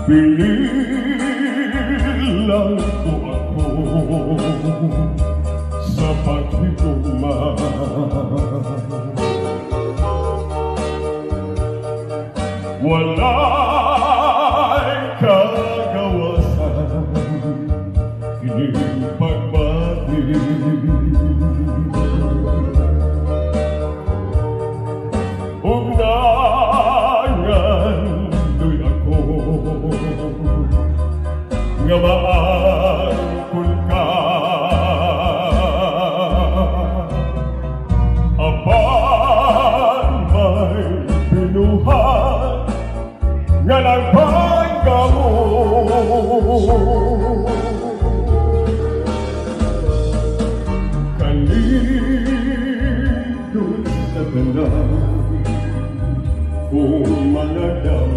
Pinilang ko ako sa paghigugma. Wala'y kagawasan kining pagbati. Ugnayan do'y ako nga maangkon ka. Apan may pinuhan nga nagpangga mo. Kanindot sa tanan kung manadaw